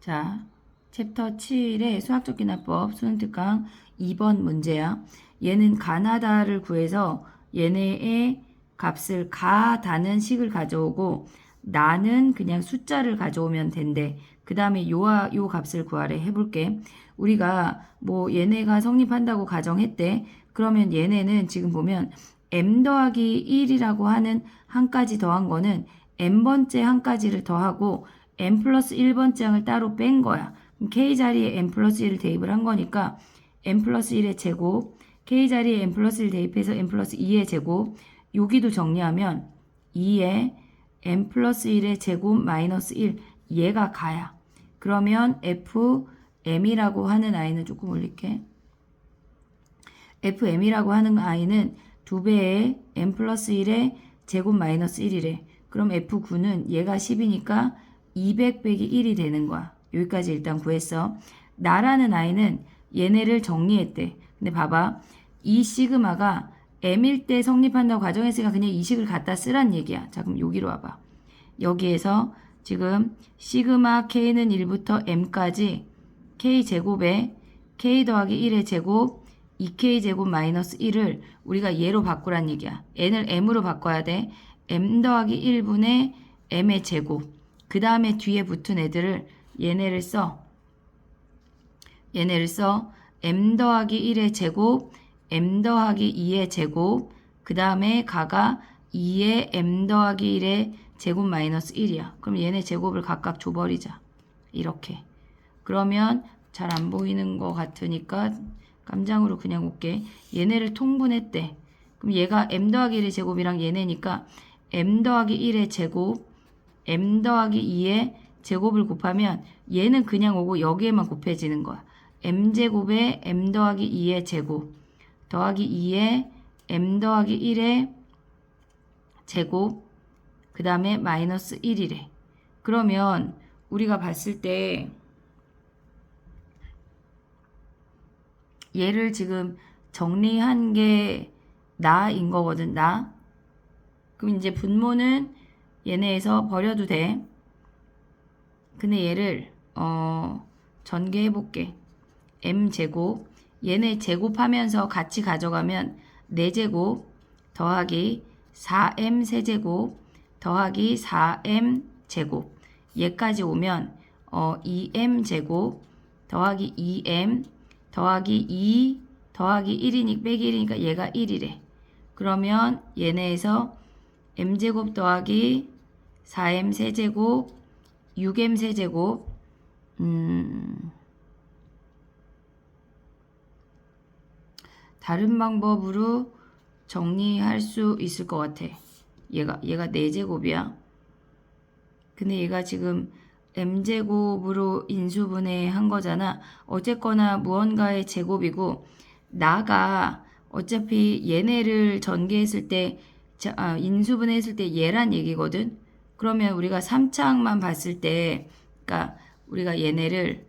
자, 챕터 7의 수학적 기납법 수능특강 2번 문제야. 얘는 가나다를 구해서 얘네의 값을 가다는 식을 가져오고 나는 그냥 숫자를 가져오면 된대. 그 다음에 요와 요 값을 구하래. 해볼게. 우리가 뭐 얘네가 성립한다고 가정했대. 그러면 얘네는 지금 보면 m 더하기 1이라고 하는 한 가지 더한 거는 n번째 한 가지를 더하고 n 플러스 1번째 항을 따로 뺀 거야. 그럼 k 자리에 n 플러스 1을 대입을 한 거니까 n 플러스 1의 제곱, k 자리에 n 플러스 1 대입해서 n 플러스 2의 제곱, 여기도 정리하면 2에 n 플러스 1의 제곱 마이너스 1, 얘가 가야. 그러면 fm이라고 하는 아이는 조금 올릴게. fm이라고 하는 아이는 2배의 n 플러스 1의 제곱 마이너스 1이래. 그럼 f9는 얘가 10이니까 200 빼기 1이 되는 거야. 여기까지 일단 구했어. 나라는 아이는 얘네를 정리했대. 근데 봐봐. 이 시그마가 m일 때 성립한다고 가정했으니까 그냥 이 식을 갖다 쓰란 얘기야. 자, 그럼 여기로 와봐. 여기에서 지금 시그마 k는 1부터 m까지 k 제곱에 k 더하기 1의 제곱 2k 제곱 마이너스 1을 우리가 얘로 바꾸란 얘기야. n을 m으로 바꿔야 돼. m 더하기 1분의 m의 제곱. 그 다음에 뒤에 붙은 애들을 얘네를 써. m 더하기 1의 제곱, m 더하기 2의 제곱, 그 다음에 가가 2의 m 더하기 1의 제곱 마이너스 1이야. 그럼 얘네 제곱을 각각 줘버리자. 이렇게. 그러면 잘 안 보이는 것 같으니까 깜장으로 그냥 올게. 얘네를 통분했대. 그럼 얘가 m 더하기 1의 제곱이랑 얘네니까 m 더하기 1의 제곱, m 더하기 2의 제곱을 곱하면 얘는 그냥 오고 여기에만 곱해지는 거야. m제곱에 m 더하기 2의 제곱 더하기 2의 m 더하기 1의 제곱 그 다음에 마이너스 1이래. 그러면 우리가 봤을 때 얘를 지금 정리한 게 나인 거거든. 나. 그럼 이제 분모는 얘네에서 버려도 돼. 근데 얘를 전개해 볼게. m제곱 얘네 제곱하면서 같이 가져가면 4제곱 더하기 4m 세제곱 더하기 4m 제곱 얘까지 오면 2m 제곱 더하기 2m 더하기 2 더하기 1이니까 빼기 1이니까 얘가 1이래. 그러면 얘네에서 m제곱 더하기 4m 세제곱 6m 세제곱 다른 방법으로 정리할 수 있을 것 같아. 얘가 4제곱이야. 근데 얘가 지금 m제곱으로 인수분해한 거잖아. 어쨌거나 무언가의 제곱이고 나가 어차피 얘네를 전개했을 때 인수분해했을 때 얘란 얘기거든. 그러면 우리가 3차항만 봤을 때 그러니까 우리가 얘네를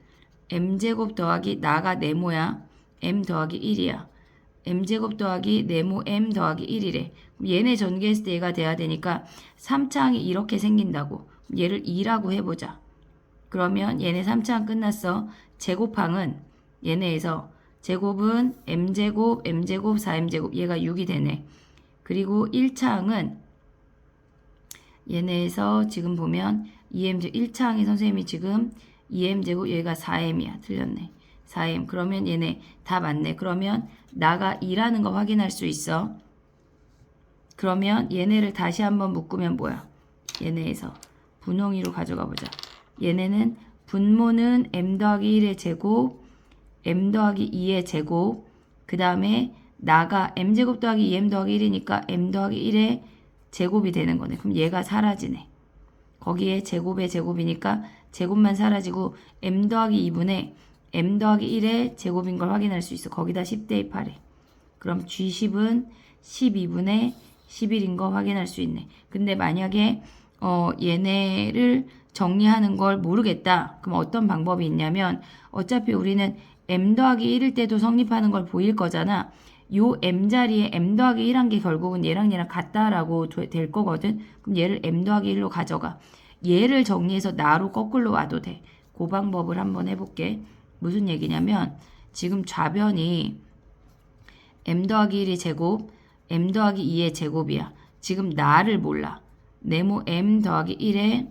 m제곱 더하기 나가 네모야. m 더하기 1이야. m제곱 더하기 네모 m 더하기 1이래. 얘네 전개했을 때 얘가 돼야 되니까 3차항이 이렇게 생긴다고. 얘를 2라고 해보자. 그러면 얘네 3차항 끝났어. 제곱항은 얘네에서 제곱은 m제곱, m제곱, 4m제곱 얘가 6이 되네. 그리고 1차항은 얘네에서 지금 보면 2m제곱 1차항의 선생님이 지금 2m제곱 얘가 4m이야. 틀렸네. 4m. 그러면 얘네 다 맞네. 그러면 나가 2라는 거 확인할 수 있어. 그러면 얘네를 다시 한번 묶으면 뭐야? 얘네에서 분홍이로 가져가 보자. 얘네는 분모는 m 더하기 1의 제곱, m 더하기 2의 제곱, 그 다음에 나가 m제곱 더하기 2m 더하기 1이니까 m 더하기 1의 제곱이 되는 거네. 그럼 얘가 사라지네. 거기에 제곱의 제곱이니까 제곱만 사라지고 m 더하기 2분의 m 더하기 1의 제곱인 걸 확인할 수 있어. 거기다 10 대입하래. 그럼 G10은 12분의 11인 거 확인할 수 있네. 근데 만약에 얘네를 정리하는 걸 모르겠다. 그럼 어떤 방법이 있냐면 어차피 우리는 m 더하기 1일 때도 성립하는 걸 보일 거잖아. 요 m 자리에 m 더하기 1한 게 결국은 얘랑 같다라고 될 거거든. 그럼 얘를 m 더하기 1로 가져가. 얘를 정리해서 나로 거꾸로 와도 돼. 그 방법을 한번 해볼게. 무슨 얘기냐면 지금 좌변이 m 더하기 1의 제곱, m 더하기 2의 제곱이야. 지금 나를 몰라. 네모 m 더하기 1의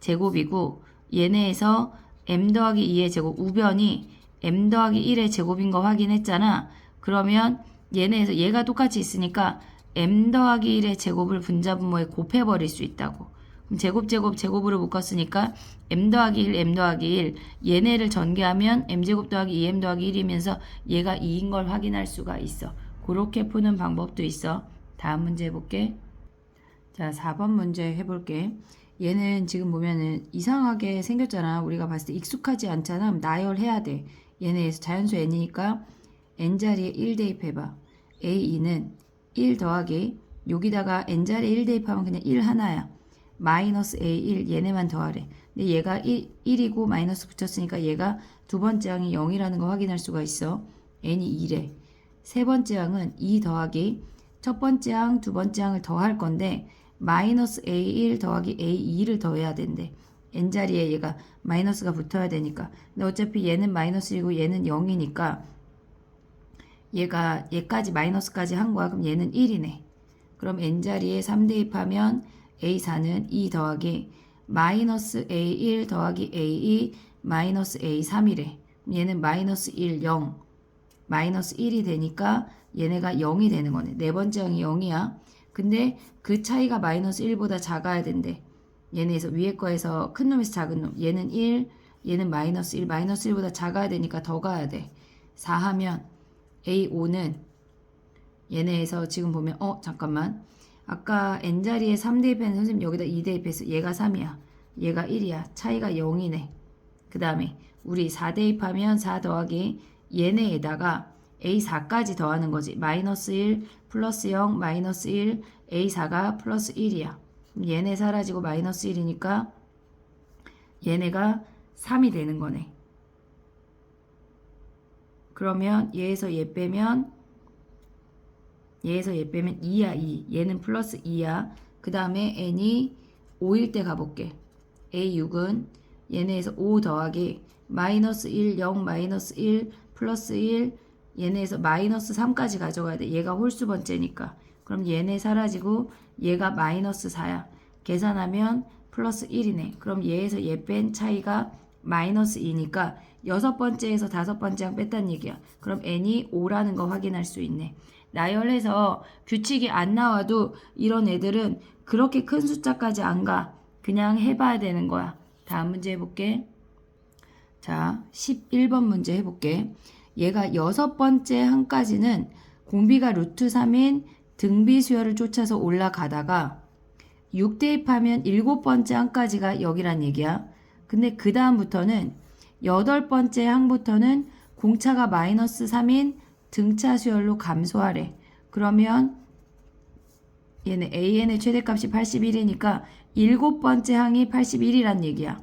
제곱이고 얘네에서 m 더하기 2의 제곱 우변이 m 더하기 1의 제곱인 거 확인했잖아. 그러면 얘네에서 얘가 똑같이 있으니까 m 더하기 1의 제곱을 분자분모에 곱해버릴 수 있다고. 그럼 제곱으로 묶었으니까 m 더하기 1, m 더하기 1 얘네를 전개하면 m제곱 더하기 2m 더하기 1이면서 얘가 2인 걸 확인할 수가 있어. 그렇게 푸는 방법도 있어. 다음 문제 해볼게. 자, 4번 문제 해볼게. 얘는 지금 보면은 이상하게 생겼잖아. 우리가 봤을 때 익숙하지 않잖아. 나열해야 돼. 얘네에서 자연수 n이니까 n자리에 1 대입해봐. a2는 1 더하기 여기다가 n자리에 1 대입하면 그냥 1 하나야. 마이너스 a1 얘네만 더하래. 근데 얘가 1이고 마이너스 붙였으니까 얘가 두 번째 항이 0이라는 거 확인할 수가 있어. n이 2래. 세 번째 항은 2 더하기 첫 번째 항, 두 번째 항을 더할 건데 마이너스 a1 더하기 a2를 더해야 된대. n자리에 얘가 마이너스가 붙어야 되니까. 근데 어차피 얘는 마이너스이고 얘는 0이니까 얘까지 마이너스까지 한 거야. 그럼 얘는 1이네. 그럼 n자리에 3 대입하면 a4는 2 더하기 마이너스 a1 더하기 a2 마이너스 a3이래. 얘는 마이너스 1, 0 마이너스 1이 되니까 얘네가 0이 되는 거네. 네 번째 항이 0이야. 근데 그 차이가 마이너스 1보다 작아야 된대. 얘네에서 위에 거에서 큰 놈에서 작은 놈. 얘는 1, 얘는 마이너스 1. 마이너스 1보다 작아야 되니까 더 가야 돼. 4 하면 A5는 얘네에서 지금 보면 잠깐만. 아까 n자리에 3 대입했는 선생님 여기다 2 대입했어. 얘가 3이야. 얘가 1이야. 차이가 0이네. 그 다음에 우리 4 대입하면 4 더하기 얘네에다가 A4까지 더하는 거지. 마이너스 1 플러스 0 마이너스 1 A4가 플러스 1이야. 얘네 사라지고 마이너스 1이니까 얘네가 3이 되는 거네. 그러면 얘에서 얘 빼면 2야 2. 얘는 플러스 2야. 그 다음에 n이 5일 때 가볼게. A6은 얘네에서 5 더하기 마이너스 1 0 마이너스 1 플러스 1 얘네에서 마이너스 3까지 가져가야 돼. 얘가 홀수 번째니까. 그럼 얘네 사라지고 얘가 마이너스 4야. 계산하면 플러스 1이네. 그럼 얘에서 얘 뺀 차이가 마이너스 2니까 여섯 번째에서 다섯 번째 항 뺐단 얘기야. 그럼 n이 5라는 거 확인할 수 있네. 나열해서 규칙이 안 나와도 이런 애들은 그렇게 큰 숫자까지 안 가. 그냥 해봐야 되는 거야. 다음 문제 해볼게. 자, 11번 문제 해볼게. 얘가 여섯 번째 항까지는 공비가 루트 3인 등비 수열을 쫓아서 올라가다가 6 대입하면 일곱 번째 항까지가 여기란 얘기야. 근데 그 다음부터는 여덟 번째 항부터는 공차가 마이너스 3인 등차 수열로 감소하래. 그러면 얘는 AN의 최대값이 81이니까 일곱 번째 항이 81이란 얘기야.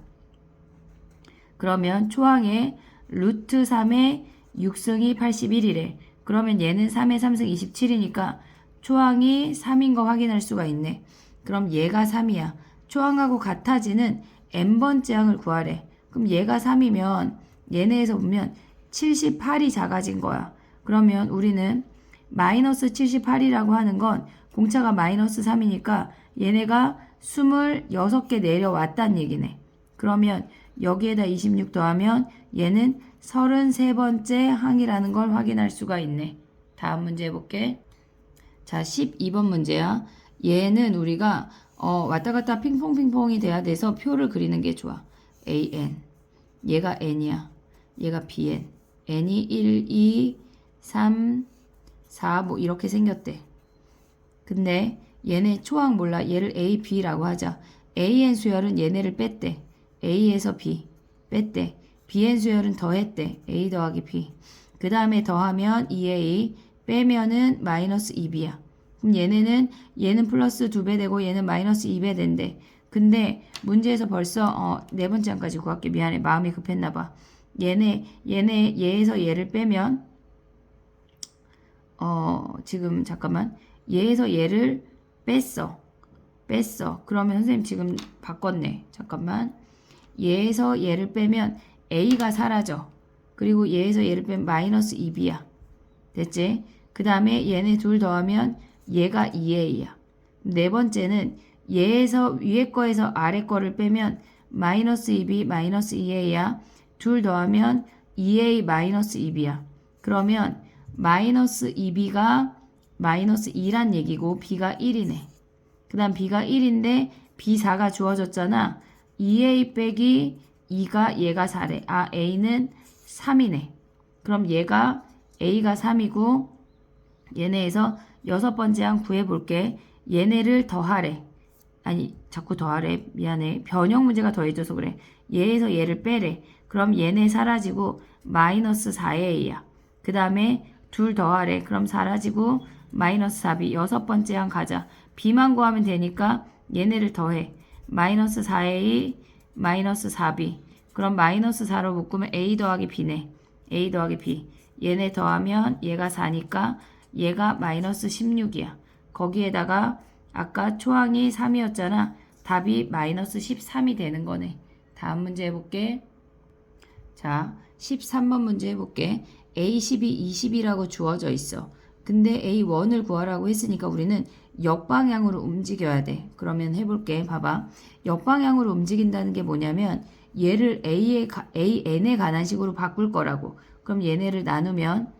그러면 초항에 루트 3의 6승이 81이래. 그러면 얘는 3의 3승 27이니까 초항이 3인 거 확인할 수가 있네. 그럼 얘가 3이야. 초항하고 같아지는 n번째 항을 구하래. 그럼 얘가 3이면 얘네에서 보면 78이 작아진 거야. 그러면 우리는 마이너스 78이라고 하는 건 공차가 마이너스 3이니까 얘네가 26개 내려왔단 얘기네. 그러면 여기에다 26 더하면 얘는 33번째 항이라는 걸 확인할 수가 있네. 다음 문제 해볼게. 자, 12번 문제야. 얘는 우리가 왔다 갔다 핑퐁핑퐁이 돼야 돼서 표를 그리는 게 좋아. AN. 얘가 N이야. 얘가 BN. N이 1, 2, 3, 4 뭐 이렇게 생겼대. 근데 얘네 초항 몰라. 얘를 A, B라고 하자. AN 수열은 얘네를 뺐대. A에서 B 뺐대. BN 수열은 더했대. A 더하기 B. 그 다음에 더하면 2A 빼면은 마이너스 2B야. 그럼 얘는 플러스 2배 되고 얘는 마이너스 2배 된대. 근데 문제에서 벌써 네 번째 항까지 구할게. 미안해. 마음이 급했나봐. 얘에서 얘를 빼면 지금 잠깐만. 얘에서 얘를 뺐어. 그러면 선생님 지금 바꿨네. 잠깐만. 얘에서 얘를 빼면 a가 사라져. 그리고 얘에서 얘를 빼면 마이너스 2b야. 됐지? 그 다음에 얘네 둘 더하면 얘가 2a야. 네 번째는 얘에서 위에 거에서 아래 거를 빼면 마이너스 2b 마이너스 2a야. 둘 더하면 2a 마이너스 2b야. 그러면 마이너스 2b가 마이너스 2란 얘기고 b가 1이네. 그 다음 b가 1인데 b4가 주어졌잖아. 2a 빼기 2가 얘가 4래. 아 a는 3이네. 그럼 얘가 a가 3이고 얘네에서 여섯 번째 항 구해볼게. 얘네를 더하래. 아니 자꾸 더하래. 미안해. 변형 문제가 더해져서 그래. 얘에서 얘를 빼래. 그럼 얘네 사라지고 마이너스 4a야. 그 다음에 둘 더하래. 그럼 사라지고 마이너스 4b. 여섯 번째 항 가자. b만 구하면 되니까 얘네를 더해. 마이너스 4a 마이너스 4b. 그럼 마이너스 4로 묶으면 a 더하기 b네. a 더하기 b. 얘네 더하면 얘가 4니까 얘가 마이너스 16이야. 거기에다가 아까 초항이 3이었잖아. 답이 마이너스 13이 되는 거네. 다음 문제 해볼게. 자, 13번 문제 해볼게. A12, 20이라고 주어져 있어. 근데 A1을 구하라고 했으니까 우리는 역방향으로 움직여야 돼. 그러면 해볼게. 봐봐. 역방향으로 움직인다는 게 뭐냐면 얘를 AN에 관한 식으로 바꿀 거라고. 그럼 얘네를 나누면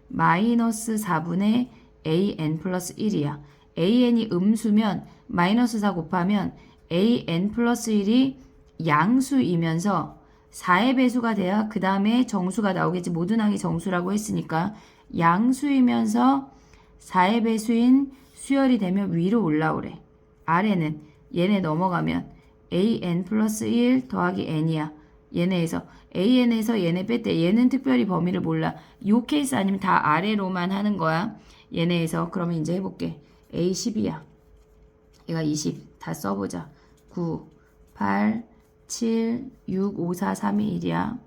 마이너스 4분의 AN 플러스 1이야. AN이 음수면 마이너스 4 곱하면 AN 플러스 1이 양수이면서 4의 배수가 돼야 그 다음에 정수가 나오겠지. 모든 항이 정수라고 했으니까 양수이면서 4의 배수인 수열이 되면 위로 올라오래. 아래는 얘네 넘어가면 AN 플러스 1 더하기 N이야. 얘네에서 AN에서 얘네 뺐대. 얘는 특별히 범위를 몰라. 요 케이스 아니면 다 아래로만 하는 거야. 얘네에서 그러면 이제 해볼게. A10이야. 얘가 20. 다 써보자. 9, 8, 7, 6, 5, 4, 3, 2, 1이야.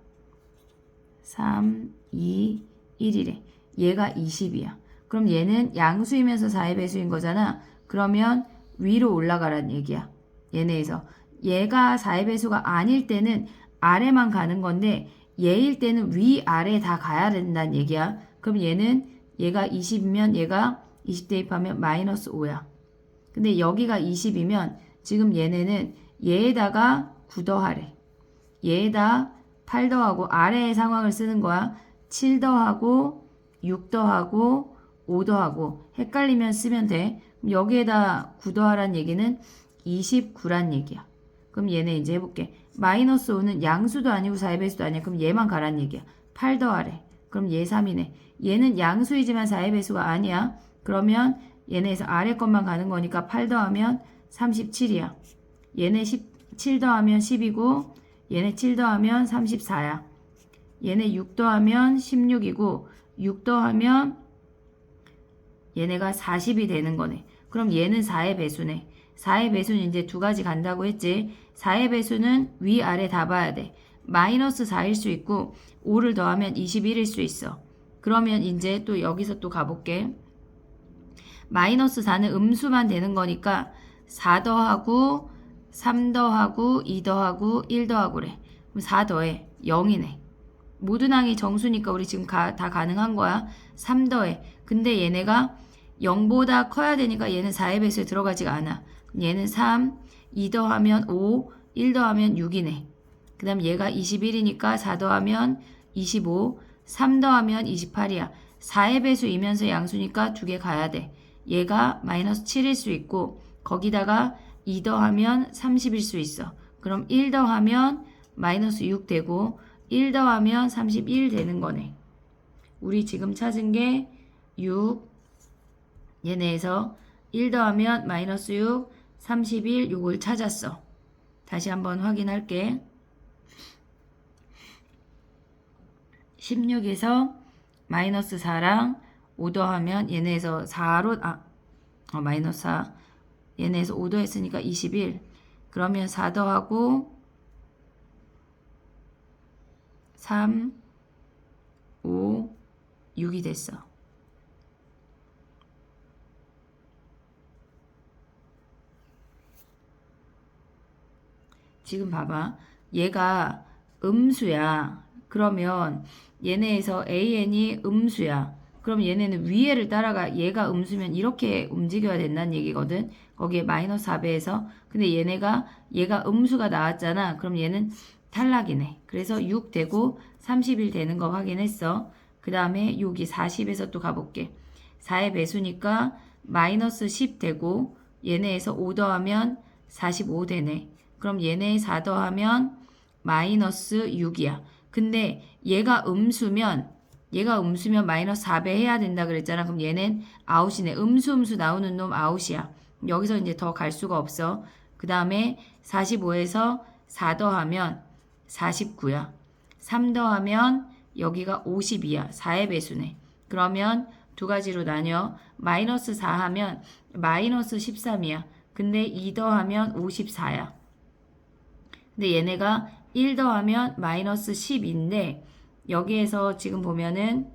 3, 2, 1이래. 얘가 20이야. 그럼 얘는 양수이면서 4의 배수인 거잖아. 그러면 위로 올라가란 얘기야. 얘네에서. 얘가 4의 배수가 아닐 때는 아래만 가는 건데 얘일 때는 위아래 다 가야 된다는 얘기야. 그럼 얘가 20이면 얘가 20 대입하면 마이너스 5야. 근데 여기가 20이면 지금 얘네는 얘에다가 9 더하래. 얘에다 8 더하고 아래의 상황을 쓰는 거야. 7 더하고 6 더하고 5 더하고 헷갈리면 쓰면 돼. 그럼 여기에다 9 더하란 얘기는 29란 얘기야. 그럼 얘네 이제 해볼게. 마이너스 5는 양수도 아니고 4의 배수도 아니야. 그럼 얘만 가란 얘기야. 8 더하래. 그럼 얘 3이네. 얘는 양수이지만 4의 배수가 아니야. 그러면 얘네에서 아래 것만 가는 거니까 8 더하면 37이야. 얘네 7 더하면 10이고 얘네 7 더하면 34야. 얘네 6 더하면 16이고 6 더하면 얘네가 40이 되는 거네. 그럼 얘는 4의 배수네. 4의 배수는 이제 두 가지 간다고 했지. 4의 배수는 위아래 다 봐야 돼. 마이너스 4일 수 있고 5를 더하면 21일 수 있어. 그러면 이제 또 여기서 또 가볼게. 마이너스 4는 음수만 되는 거니까 4 더하고 3 더하고 2 더하고 1 더하고래. 그럼 4 더해. 0이네. 모든 항이 정수니까 우리 지금 다 가능한 거야. 3 더해. 근데 얘네가 0보다 커야 되니까 얘는 4의 배수에 들어가지가 않아. 얘는 3, 2 더하면 5, 1 더하면 6이네. 그 다음 얘가 21이니까 4 더하면 25, 3 더하면 28이야. 4의 배수이면서 양수니까 두 개 가야 돼. 얘가 마이너스 7일 수 있고 거기다가 2 더하면 30일 수 있어. 그럼 1 더하면 마이너스 6 되고 1 더하면 31 되는 거네. 우리 지금 찾은 게 6, 얘네에서 1 더하면 마이너스 6, 31 요걸 찾았어. 다시 한번 확인할게. 16에서 마이너스 4랑 5 더하면 얘네에서 4로 마이너스 4 얘네에서 5 더했으니까 21. 그러면 4 더하고 3, 5, 6이 됐어. 지금 봐봐. 얘가 음수야. 그러면 얘네에서 AN이 음수야. 그럼 얘네는 위에를 따라가. 얘가 음수면 이렇게 움직여야 된다는 얘기거든. 거기에 마이너스 4배에서. 근데 얘가 음수가 나왔잖아. 그럼 얘는 탈락이네. 그래서 6 되고 31 되는 거 확인했어. 그 다음에 여기 40에서 또 가볼게. 4의 배수니까 마이너스 10 되고 얘네에서 5 더하면 45 되네. 그럼 얘네 4 더하면 마이너스 6이야. 근데 얘가 음수면 마이너스 4배 해야 된다 그랬잖아. 그럼 얘는 아웃이네. 음수 나오는 놈 아웃이야. 여기서 이제 더 갈 수가 없어. 그 다음에 45에서 4 더하면 49야. 3 더하면 여기가 50이야. 4의 배수네. 그러면 두 가지로 나뉘어. 마이너스 4 하면 마이너스 13이야. 근데 2 더하면 54야. 근데 얘네가 1 더하면 마이너스 10인데 여기에서 지금 보면은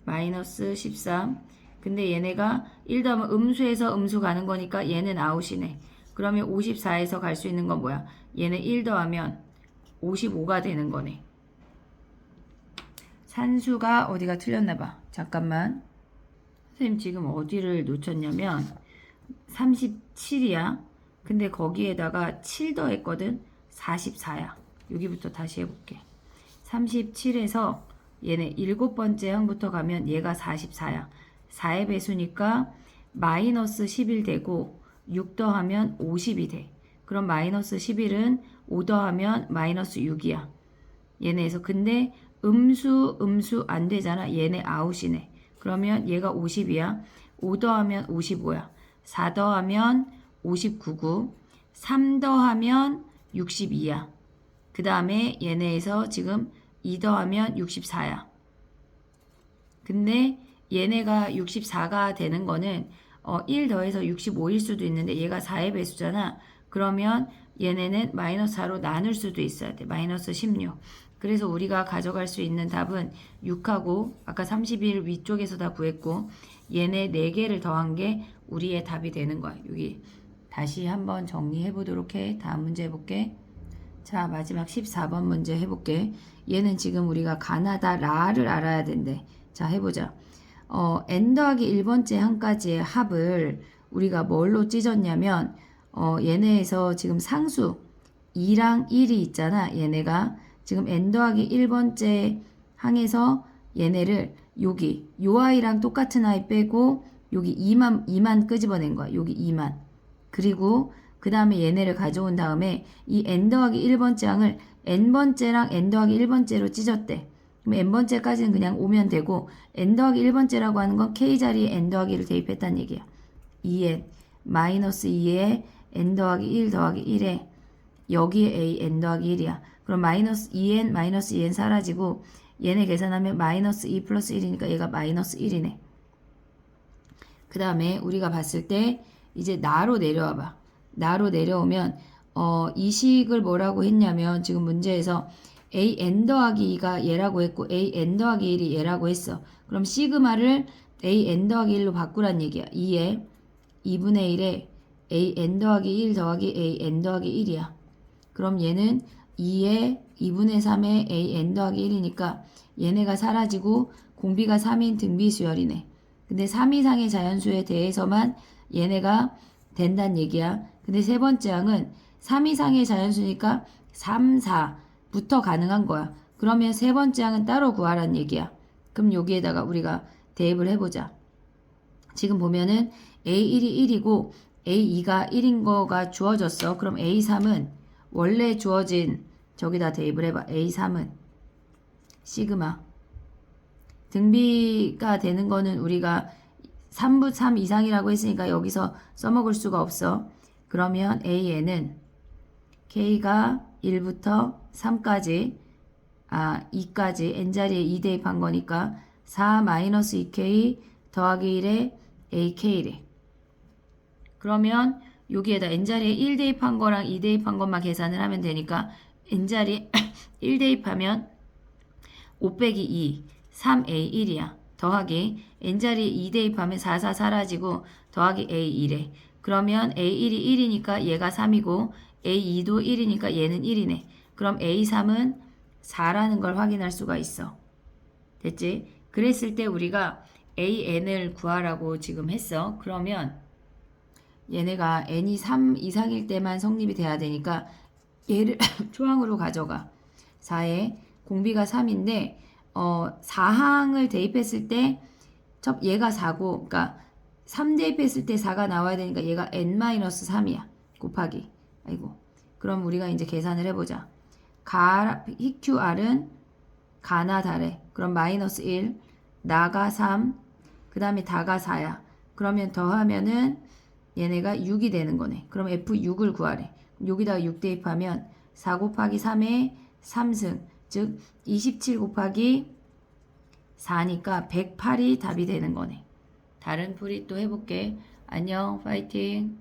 마이너스 13. 근데 얘네가 1 더하면 음수에서 음수 가는 거니까 얘는 아웃이네. 그러면 54에서 갈 수 있는 건 뭐야? 얘는 1 더하면 55가 되는 거네. 산수가 어디가 틀렸나 봐. 잠깐만. 선생님 지금 어디를 놓쳤냐면 37이야. 근데 거기에다가 7 더했거든. 44야. 여기부터 다시 해볼게. 37에서 얘네 7번째 항부터 가면 얘가 44야. 4의 배수니까 마이너스 11 되고 6 더하면 50이 돼. 그럼 마이너스 11은 5 더하면 마이너스 6이야. 얘네에서 근데 음수 안 되잖아. 얘네 아웃이네. 그러면 얘가 50이야. 5 더하면 55야. 4 더하면 59고 3 더하면 62야. 그 다음에 얘네에서 지금 2 더하면 64야. 근데 얘네가 64가 되는 거는 1 더해서 65일 수도 있는데 얘가 4의 배수잖아. 그러면 얘네는 마이너스 4로 나눌 수도 있어야 돼. 마이너스 16. 그래서 우리가 가져갈 수 있는 답은 6하고 아까 31 위쪽에서 다 구했고 얘네 4개를 더한 게 우리의 답이 되는 거야. 여기 다시 한번 정리해 보도록 해. 다음 문제 해볼게. 자, 마지막 14번 문제 해볼게. 얘는 지금 우리가 가나다라를 알아야 된대. 자, 해보자. n 더하기 1번째 항까지의 합을 우리가 뭘로 찢었냐면 얘네에서 지금 상수 2랑 1이 있잖아. 얘네가 지금 n 더하기 1번째 항에서 얘네를 여기 요 아이랑 똑같은 아이 빼고 여기 2만 끄집어낸 거야. 여기 2만. 그리고 그 다음에 얘네를 가져온 다음에 이 n 더하기 1번째 항을 n번째랑 n 더하기 1번째로 찢었대. 그럼 n번째까지는 그냥 오면 되고 n 더하기 1번째라고 하는 건 k자리에 n 더하기를 대입했다는 얘기야. 2n 마이너스 2에 n 더하기 1 더하기 1에 여기에 a n 더하기 1이야. 그럼 마이너스 2n 마이너스 2n 사라지고 얘네 계산하면 마이너스 2 플러스 1이니까 얘가 마이너스 1이네. 그 다음에 우리가 봤을 때 이제 나로 내려와 봐. 나로 내려오면 이 식을 뭐라고 했냐면 지금 문제에서 a n 더하기 2가 얘라고 했고 a n 더하기 1이 얘라고 했어. 그럼 시그마를 a n 더하기 1로 바꾸란 얘기야. 2에 2분의 1에 a n 더하기 1 더하기 a n 더하기 1이야. 그럼 얘는 2에 2분의 3에 a n 더하기 1이니까 얘네가 사라지고 공비가 3인 등비수열이네. 근데 3 이상의 자연수에 대해서만 얘네가 된다는 얘기야. 근데 세 번째 항은 3 이상의 자연수니까 3, 4부터 가능한 거야. 그러면 세 번째 항은 따로 구하라는 얘기야. 그럼 여기에다가 우리가 대입을 해보자. 지금 보면은 A1이 1이고 A2가 1인 거가 주어졌어. 그럼 A3은 원래 주어진 저기다 대입을 해봐. A3은 시그마. 등비가 되는 거는 우리가 3분 3 이상이라고 했으니까 여기서 써먹을 수가 없어. 그러면 AN은 K가 1부터 3까지 2까지 n자리에 2 대입한 거니까 4-2K 더하기 1에 AK래. 그러면 여기에다 n자리에 1 대입한 거랑 2 대입한 것만 계산을 하면 되니까 n자리에 1 대입하면 5 빼기 2 3A1이야. 더하기 n자리에 2 대입하면 4 사라지고 더하기 A1에. 그러면 A1이 1이니까 얘가 3이고 A2도 1이니까 얘는 1이네. 그럼 A3은 4라는 걸 확인할 수가 있어. 됐지? 그랬을 때 우리가 AN을 구하라고 지금 했어. 그러면 얘네가 n이 3 이상일 때만 성립이 돼야 되니까 얘를 초항으로 가져가. 4에 공비가 3인데 4항을 대입했을 때 얘가 4고 그러니까 3 대입했을 때 4가 나와야 되니까 얘가 n-3이야. 곱하기. 아이고. 그럼 우리가 이제 계산을 해보자. PQR은 가나 다래. 그럼 마이너스 1, 나가 3, 그 다음에 다가 4야. 그러면 더하면은 얘네가 6이 되는 거네. 그럼 F6을 구하래. 여기다가 6 대입하면 4 곱하기 3에 3승. 즉 27 곱하기 4니까 108이 답이 되는 거네. 다른 풀이 또 해볼게. 안녕. 파이팅.